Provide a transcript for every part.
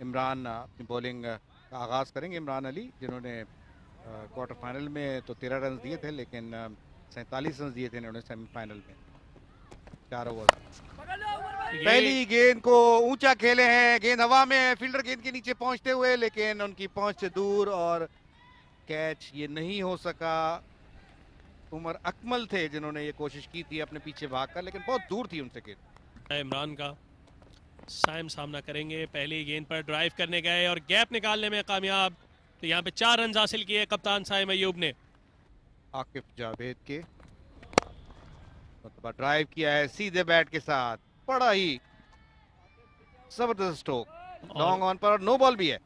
इमरान अपनी बॉलिंग का आगाज़ करेंगे। इमरान अली, जिन्होंने क्वार्टर फाइनल में तो 13 रन दिए थे, लेकिन 47 रन दिए थे इन्होंने सेमीफाइनल में 4 ओवर। पहली गेंद को ऊंचा खेले हैं, गेंद हवा में है, फील्डर गेंद के नीचे पहुंचते हुए, लेकिन उनकी पहुंच से दूर और कैच ये नहीं हो सका। उमर अकमल थे जिन्होंने ये कोशिश की थी अपने पीछे भागकर, लेकिन बहुत दूर थी उनसे गेंद। इमरान का साइम सामना करेंगे, पहली गेंद पर ड्राइव करने गए और गैप निकालने में कामयाब। तो यहाँ पे 4 रन हासिल किए कप्तान साइम अयूब ने। आकिफ जावेद के मतलब ड्राइव किया है सीधे बैट के साथ, बड़ा ही जबरदस्त स्ट्रोक, लॉन्ग ऑन पर, नो बॉल भी है।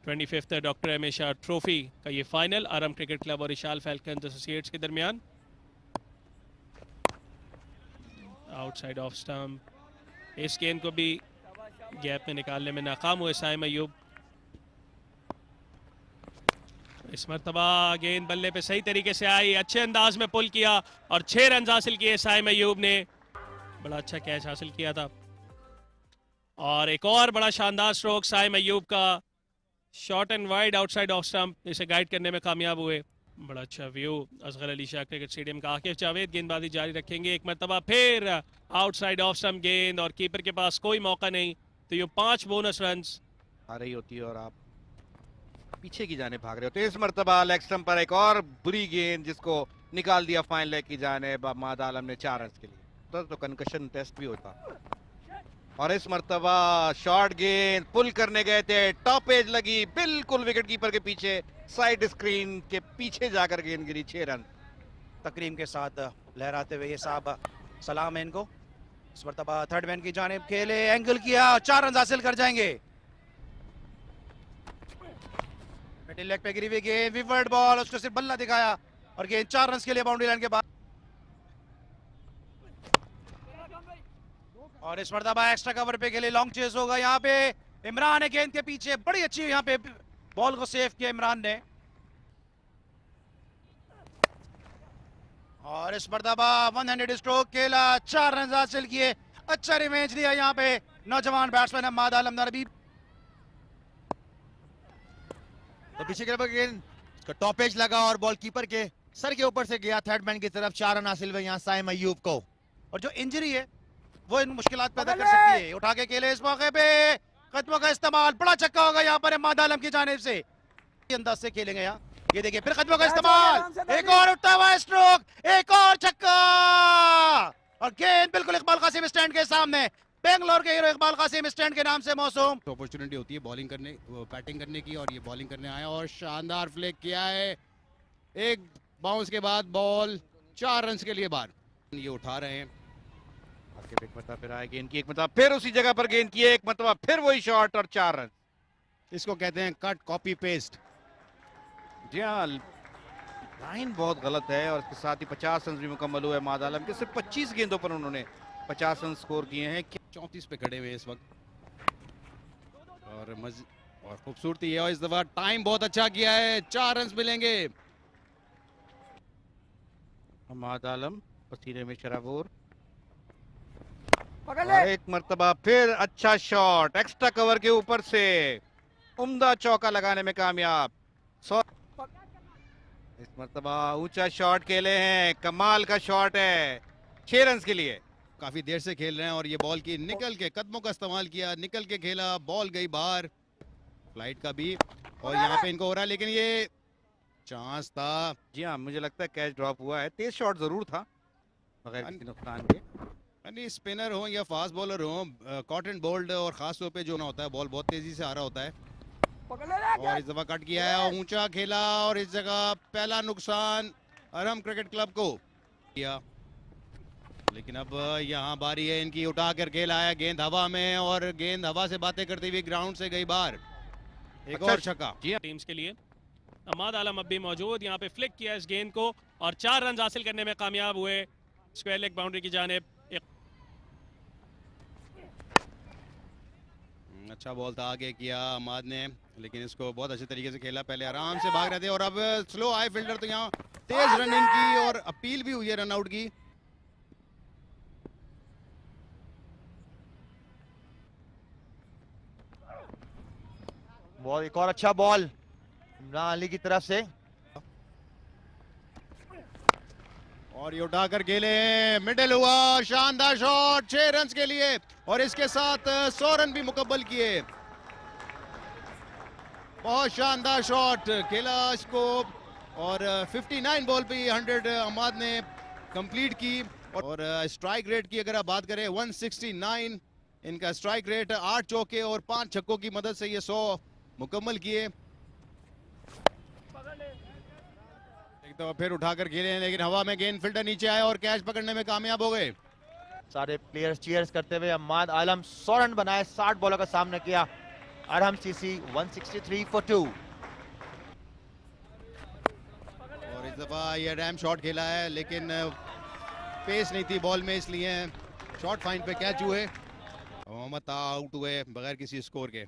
25th doctor M A Shah trophy का ये फाइनल आरम क्रिकेट क्लब और इशाल फैल्कन्स एसोसिएट्स के दरमियान। आउटसाइड ऑफ स्टंप, इस गेंद को भी गैप में निकालने में नाकाम हुए साइम अयूब। इस मरतबा गेंद बल्ले पे सही तरीके से आई, अच्छे अंदाज में पुल किया और 6 रन हासिल किए साइम अयूब ने। बड़ा अच्छा कैच हासिल किया था और एक और बड़ा शानदार स्ट्रोक साइम अयूब का, short and wide outside off stump, इसे गाइड करने में कामयाब हुए। बड़ा अच्छा view Asghar Ali Shah cricket stadium का। आकिफ जावेद गेंदबाजी जारी रखेंगे, एक मरतबा फिर आउटसाइड ऑफ स्टंप गेंद और कीपर के पास कोई मौका नहीं। तो ये 5 बोनस रन आ रही होती है और आप पीछे की जाने भाग रहे होते। इस मरतबा लेग स्टंप पर एक और बुरी गेंद, जिसको निकाल दिया फाइन लेग की जानिब अहमद आलम ने 4 रन के लिए। तो कंकशन टेस्ट भी होता। और इस मरतबा शॉर्ट गेंद पुल करने गए थे, टॉप एज लगी बिल्कुल विकेट कीपर के पीछे, साइड स्क्रीन के पीछे जाकर गेंद गिरी। 6 रन तकरीम के साथ लहराते हुए ये साहब सलाम है इनको। इस मरतबा थर्ड मैन की जानिब खेले, एंगल किया, 4 रन हासिल कर जाएंगे। मिडिल लेग पे गिरी हुई गेंद, विवर्ड बॉल, उसको सिर्फ बल्ला दिखाया और गेंद 4 रन के लिए बाउंड्री लाइन के बाद। और इस मरतबा एक्स्ट्रा कवर पे खेले, लॉन्ग चेस होगा यहाँ पे। इमरान है गेंद के पीछे, बड़ी अच्छी यहाँ पे बॉल को सेव किया इमरान ने। और इस मरतबा 100 स्ट्रोक खेला, 4 रन हासिल किए, अच्छा रिवेंज दिया यहाँ पे नौजवान बैट्समैन अहमद आलम नरबी। तो पीछे की तरफ गेंद टॉप एज लगा और बॉल कीपर के सर के ऊपर से गया थर्ड मैन की तरफ। 4 रन हासिल हुए यहाँ साइम अयूब को। और जो इंजरी है वो इन मुश्किलात पैदा कर सकती है। उठा के खेले, इस मौके पे कदमों का इस्तेमाल, बड़ा छक्का होगा यहाँ पर अहमद आलम की जानिब से। अंदाज से खेलेंगे यहाँ, ये देखिए फिर कदमों का इस्तेमाल, एक और उठता हुआ स्ट्रोक, एक और छक्का और गेंद बिल्कुल इकबाल कासिम स्टैंड के सामने। बेंगलोर के हीरो इकबाल कासिम स्टैंड के नाम से मौसूम। अपॉर्चुनिटी होती है बॉलिंग करने, बैटिंग करने की, और ये बॉलिंग करने आया और शानदार फ्लिक किया है। एक बाउंस के बाद बॉल 4 रन के लिए बाहर। ये उठा रहे हैं, एक मरतबा फिर आए गेंद की, एक मरतबा फिर उसी जगह पर गेंद की, एक मरतबा फिर वही शॉट और 4 रन। इसको कहते हैं कट कॉपी पेस्ट। जी हाँ, लाइन बहुत गलत है और इसके साथ ही 50 रन भी मुकम्मल हुए अहमद आलम के। सिर्फ 25 गेंदों पर उन्होंने 50 रन स्कोर किए हैं। 34 पे खड़े हुए इस वक्त और खूबसूरती है, और इस दफा टाइम बहुत अच्छा किया है। 4 रन मिलेंगे। अहमद आलम पसीने में शराबोर, और एक मरतबा फिर अच्छा शॉट एक्स्ट्रा कवर के ऊपर से, उम्दा चौका लगाने में कामयाब। इस मरतबा ऊंचा शॉट खेले हैं, कमाल का शॉट है, 6 रन के लिए। काफी देर से खेल रहे हैं और ये बॉल की निकल के कदमों का इस्तेमाल किया, निकल के खेला, बॉल गई बाहर, फ्लाइट का भी, और यहाँ पे इनको हो रहा है, लेकिन ये चांस था। जी हाँ, मुझे लगता है कैच ड्रॉप हुआ है। तेज शॉट जरूर था बगैर किसी नुकसान के। यानी स्पिनर हो या फास्ट बॉलर हो, कॉट एंड बोल्ड और खास तौर पे जो ना होता है, बॉल बहुत तेजी से आ रहा होता है। और इस दफा कट किया है और ऊंचा खेला, और इस जगह पहला नुकसान अरम क्रिकेट क्लब को किया। लेकिन अब यहाँ बारी है इनकी, उठा कर खेला है, गेंद हवा में, और गेंद हवा से बातें करती हुई ग्राउंड से गई बाहर। एक और छक्का टीम्स के लिए। अहमद आलम अब भी मौजूद, यहाँ पे फ्लिक किया इस गेंद को और 4 रन हासिल करने में कामयाब हुए स्क्वायर लेग बाउंड्री की जानिब। अच्छा बॉल था, आगे किया अहमद ने, लेकिन इसको बहुत अच्छे तरीके से खेला। पहले आराम से भाग रहे थे और अब स्लो आए फील्डर, तो यहाँ तेज रनिंग की और अपील भी हुई है रन आउट की। बहुत एक और अच्छा बॉल इमरान अली की तरफ से। और ये उठाकर खेले, मिडिल हुआ, शानदार शॉट 6 रन के लिए और इसके साथ 100 रन भी मुकम्मल किए। बहुत शानदार शॉट खेला इसको और 59 बॉल पे 100 अहमद ने कंप्लीट की। और स्ट्राइक रेट की अगर आप बात करें 169 इनका स्ट्राइक रेट, 8 चौके और 5 छक्कों की मदद से ये 100 मुकम्मल किए। एक तो फिर उठाकर खेले लेकिन हवा में गेंद फिल्टर नीचे आया और कैच पकड़ने में कामयाब हो गए। सारे प्लेयर्स चीयर्स करते हुए अहमद आलम 100 रन बनाए, 60 बॉलों का सामना किया। Arham CC 163 for 2। और इस दफा ये रैम शॉट खेला है लेकिन पेस नहीं थी बॉल में, इसलिए शॉट फाइन पे कैच हुए। मोहम्मद आउट हुए बगैर किसी स्कोर के।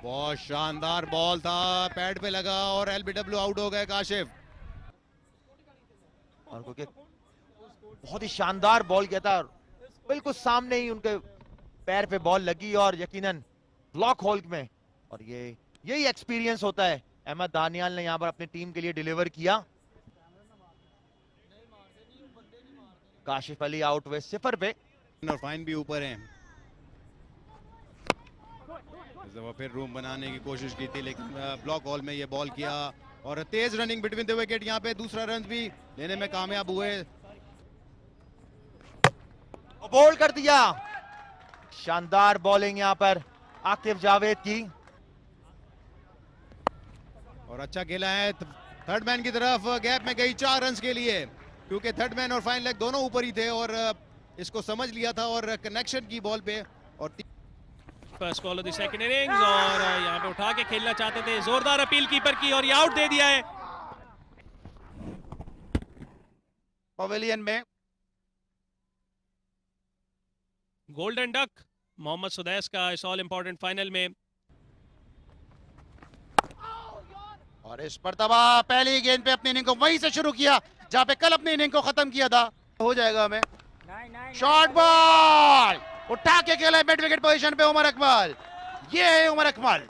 बहुत शानदार बॉल था, पैड पे लगा और एलबीडब्ल्यू आउट हो गए काशिफ। और क्योंकि बहुत ही शानदार बॉल किया था, बिल्कुल सामने ही उनके पैर पे बॉल लगी और यकीनन ब्लॉक होल में। और यही एक्सपीरियंस होता है। अहमद दानियाल ने यहां पर अपनी टीम के लिए डिलीवर किया। काशिफ अली आउट हुए 0 पे और फाइन भी ऊपर है। इस दफा फिर रूम बनाने की कोशिश की थी लेकिन ब्लॉक हॉल में ये बॉल किया और तेज रनिंग बिटवीन द विकेट, यहाँ पे दूसरा रन भी लेने में कामयाब हुए। बोल्ड कर दिया। शानदार बॉलिंग यहां पर आकिब जावेद की। और अच्छा खेला है, थर्ड मैन की तरफ गैप में गई 4 रन के लिए, क्योंकि थर्ड मैन और फाइन लेग दोनों ऊपर ही थे और इसको समझ लिया था और कनेक्शन की बॉल पे। और first ball of the second innings और यहां पे उठा के खेलना चाहते थे, जोरदार अपील कीपर की और ये आउट दे दिया है। पवेलियन में गोल्डन डक मोहम्मद सुदैस का इस ऑल इंपॉर्टेंट फाइनल में। और इस मर्तबा पहली गेंद पे अपनी इनिंग को वहीं से शुरू किया जहां पे कल अपनी इनिंग को खत्म किया था। हो जाएगा हमें शॉर्ट बॉल उठा के खेला मिड विकेट पोजीशन पे उमर अकमल। ये है उमर अकमल।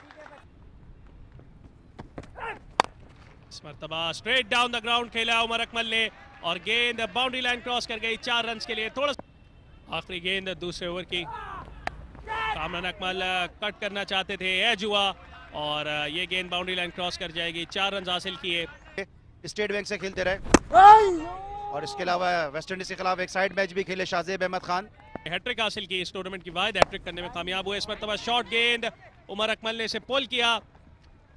इस मर्तबा स्ट्रेट डाउन द ग्राउंड खेला उमर अकमल ने और गेंद बाउंड्री लाइन क्रॉस कर गई 4 रन के लिए। थोड़ा आखिरी गेंद दूसरे ओवर की, कामरान अकमल कट करना चाहते थे, एज हुआ और ये गेंद बाउंड्री लाइन क्रॉस कर जाएगी। 4 रन हासिल किए। स्टेट बैंक से खेलते रहे और इसके अलावा वेस्ट इंडीज के खिलाफ एक साइड मैच भी खेले शाहजेब अहमद खान। हैट्रिक हासिल की, इस टूर्नामेंट की वाहिद हैट्रिक करने में कामयाब हुए। इस मर्तबा शॉर्ट गेंद उमर अकमल ने इसे पुल किया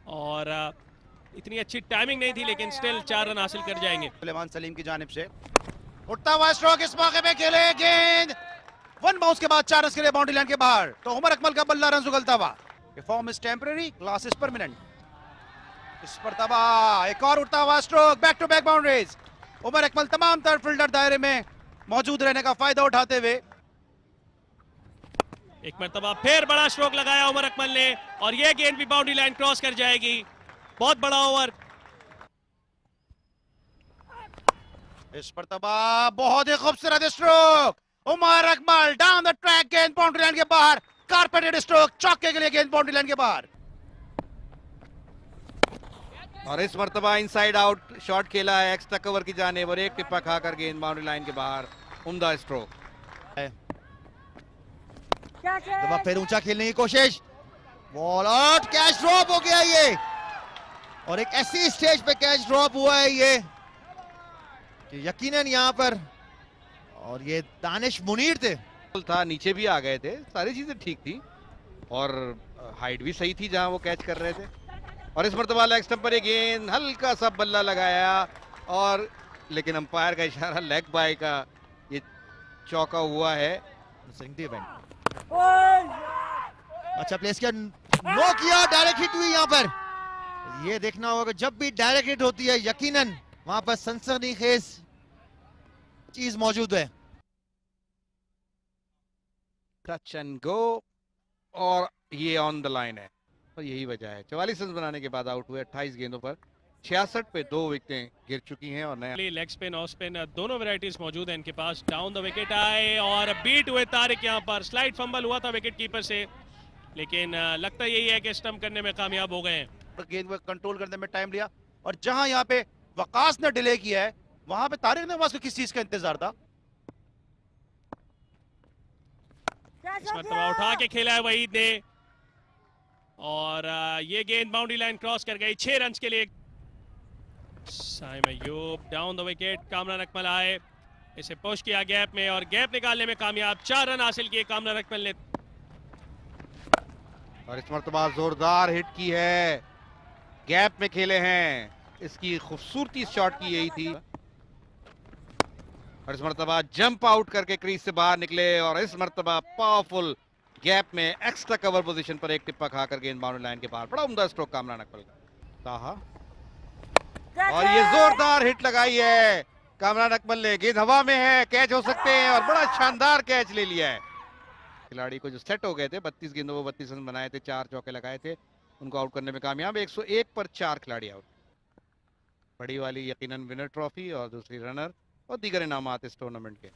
और इतनी अच्छी टाइमिंग नहीं थी लेकिन स्टिल 4 रन हासिल कर जाएंगे। सुलेमान सलीम की जानिब से उठता हुआ स्ट्रोक इस मौके पे खेले, गेंद वन बाउंस के बाद 4 रन के लिए बाउंड्री लाइन के बाहर। तो उमर अकमल का बल्ला रन उगलता हुआ। Form is temporary, class is permanent. इस मर्तबा एक और उठता हुआ stroke, back to back boundaries. Umar Akmal तमाम तर फील्डर दायरे में मौजूद रहने का फायदा उठाते हुए एक मर्तबा फिर बड़ा स्ट्रोक लगाया उमर अकमल ने और यह गेंद भी बाउंड्री लाइन क्रॉस कर जाएगी। बहुत बड़ा ओवर। इस मर्तबा बहुत ही खूबसूरत stroke, Umar Akmal down the track, गेंद बाउंड्री लाइन के बाहर। कारपेटेड स्ट्रोक, चौके के लिए गेंद बाउंड्री लाइन के बाहर। और इस मर्तबा इनसाइड आउट शॉट खेला है एक्स्ट्रा कवर की जाने और एक टिप्पा खाकर गेंद बाउंड्री लाइन के बाहर। उम्दा स्ट्रोक। फिर ऊंचा खेलने की कोशिश, बॉल आउट, कैच ड्रॉप हो गया ये। और एक ऐसी स्टेज पे कैच ड्रॉप हुआ है ये कि यकीनन यहाँ पर, और ये दानिश मुनीर थे, था नीचे भी आ गए थे, सारी चीजें ठीक थी और हाइट भी सही थी जहां वो कैच कर रहे थे। और इस मर्तबा लेग स्टंप पर ये गेंद हल्का सा बल्ला लगाया और लेकिन अंपायर का इशारा लेग बाय का ये चौका हुआ है। अच्छा प्लेस किया, नो किया, डायरेक्ट हिट हुई यहाँ पर। ये देखना होगा कि जब भी डायरेक्ट हिट होती है यकीनन वहां पर सनसनीखेज चीज मौजूद है। टच एंड गो और ये ऑन द लाइन है और यही वजह है 44 रन बनाने के बाद आउट हुए 28 गेंदों पर 66 पे 2 विकेटें गिर चुकी हैं और नया लेग स्पिन ऑफ स्पिन दोनों वैरायटीज मौजूद हैं इनके पास। डाउन द विकेट आए और बीट हुए तारिक, यहाँ पर स्लाइड फंबल हुआ था विकेट कीपर से, लेकिन लगता यही है कि स्टंप करने में कामयाब हो गए हैं। गेंद को कंट्रोल करने में टाइम लिया और जहां यहाँ पे वकास ने डिले किया है वहां पे तारिक नवाज को किस चीज का इंतजार था। इस मरतबा उठा के खेला है वहीद ने और ये गेंद बाउंड्री लाइन क्रॉस कर गई 6 रन के लिए। Saim Ayub down the wicket, Kamran Akmal आए, इसे पुश किया गैप में और गैप निकालने में कामयाब। 4 रन हासिल किए कामरान अकमल ने। और इस मरतबा जोरदार हिट की है, गैप में खेले हैं, इसकी खूबसूरती शॉट की यही थी। और इस मरतबा जंप आउट करके क्रीज से बाहर निकले और इस मरतबा पावरफुल गैप में एक्स्ट्रा कवर पोजीशन पर एक टिप्पा खाकर गेंद बाउंड्री लाइन के बाहर। बड़ा उम्दा स्ट्रोक कामरान अकमल का। ताहा और ये जोरदार हिट लगाई है कामरान अकमल ने, गेंद हवा में है, कैच हो सकते हैं और बड़ा शानदार कैच ले लिया है। खिलाड़ी को जो सेट हो गए थे 32 गेंदों पर 32 रन बनाए थे, 4 चौके लगाए थे, उनको आउट करने में कामयाब। 101 पर 4 खिलाड़ी आउट। बड़ी वाली यकीनन विनर ट्रॉफी और दूसरी रनर और दीगर इनामात इस टूर्नामेंट के।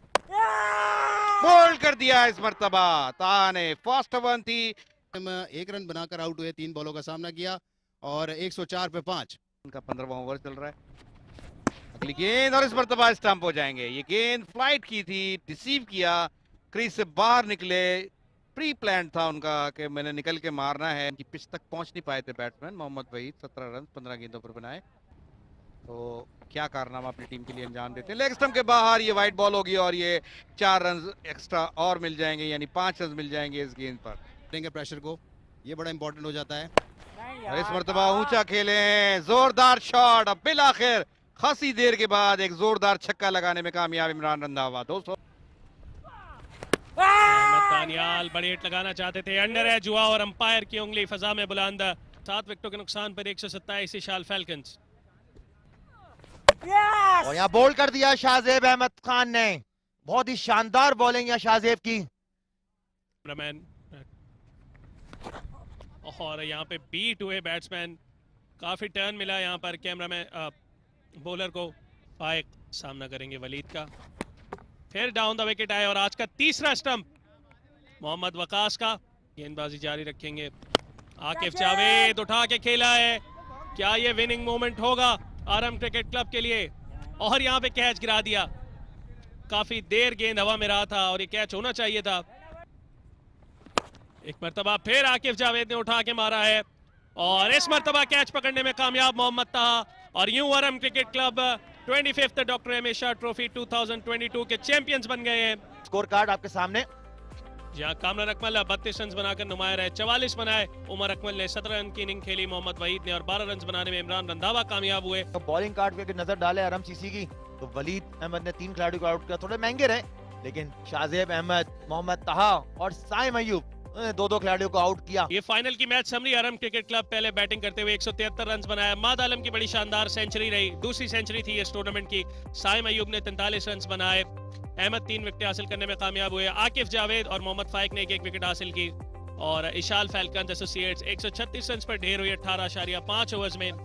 बोल्ड कर दिया इस मरतबा ताहा ने, फास्ट वन थी। 1 रन बनाकर आउट हुए, 3 बॉलों का सामना किया और 104 पे 5। उनका 15वां ओवर चल रहा है। अगली गेंद और इस मरतबा स्टंप हो जाएंगे। ये गेंद फ्लाइट की थी, डिसीव किया, क्रीज से बाहर निकले, प्री प्लान था उनका कि मैंने निकल के मारना है। इनकी पिच तक पहुंच नहीं पाए थे बैट्समैन मोहम्मद वहीद। 17 रन 15 गेंदों पर बनाए, तो क्या कारनामा अपनी टीम के लिए अंजाम देते हैं। लेग स्टंप के बाहर ये वाइड बॉल होगी और ये 4 रन एक्स्ट्रा और मिल जाएंगे, यानी 5 रन मिल जाएंगे इस गेंद पर। देंगे प्रेशर को, ये बड़ा इंपॉर्टेंट हो जाता है। और इस मरतबा ऊंचा खेले हैं, जोरदार शॉट। अब बिल आखिर खासी देर के बाद एक जोरदार छक्का लगाने में कामयाब इमरान रंधावा। 200 दानियाल बड़ी हिट लगाना चाहते थे, अंडर एज हुआ और अंपायर की उंगली फजा में बुलंद। 7 विकेटों के नुकसान पर 127 इशाल फैल्कन्स। और यहाँ बोल्ड कर दिया शाहजेब अहमद खान ने, बहुत ही शानदार बॉलिंग है शाहजेब की। और यहाँ पे बीट हुए बैट्समैन, काफी टर्न मिला यहाँ पर कैमरामैन बॉलर को। फाइक सामना करेंगे वलीद का। फिर डाउन द विकेट आए और आज का तीसरा स्टंप मोहम्मद वकास का। गेंदबाजी जारी रखेंगे। आकिफ जावेद उठा के खेला है, क्या ये विनिंग मोमेंट होगा आरएम क्रिकेट क्लब के लिए? और यहाँ पे कैच गिरा दिया, काफी देर गेंद हवा में रहा था और ये कैच होना चाहिए था। एक मरतबा फिर आकिफ जावेद ने उठा के मारा है और इस मरतबा कैच पकड़ने में कामयाब मोहम्मद ताहा। और यूं RM cricket club 25th doctor M A Shah trophy 2022 के चैंपियंस बन गए हैं। स्कोर कार्ड आपके सामने। जहां कामरान अकमल 32 रन बनाकर नुमाया रहे, 44 बनाए। उमर अकमल ने 17 रन की इनिंग खेली, मोहम्मद वहीद ने और 12 रन बनाने में इमरान रंधावा कामयाब हुए। तो बॉलिंग कार्ड पे अगर नजर डाले आरएमसीसी की, तो वलीद अहमद ने 3 खिलाड़ियों को आउट किया, थोड़े महंगे रहे, लेकिन शाहजेब अहमद, मोहम्मद ताहा और साइम अय्यूब 2-2 खिलाड़ियों को आउट किया। ये फाइनल की match summary. RM cricket club पहले बैटिंग करते हुए 173 रन बनाया। माद आलम की बड़ी शानदार सेंचुरी रही, दूसरी सेंचुरी थी इस टूर्नामेंट की। साइम अय्यूब ने 43 रन बनाए। अहमद 3 विकेट हासिल करने में कामयाब हुए। आकिफ जावेद और मोहम्मद फाइक ने 1-1 विकेट हासिल की और इशाल फैल्कन्स एसोसिएट्स 136 रन पर ढेर हुई 18.5 ओवर्स में।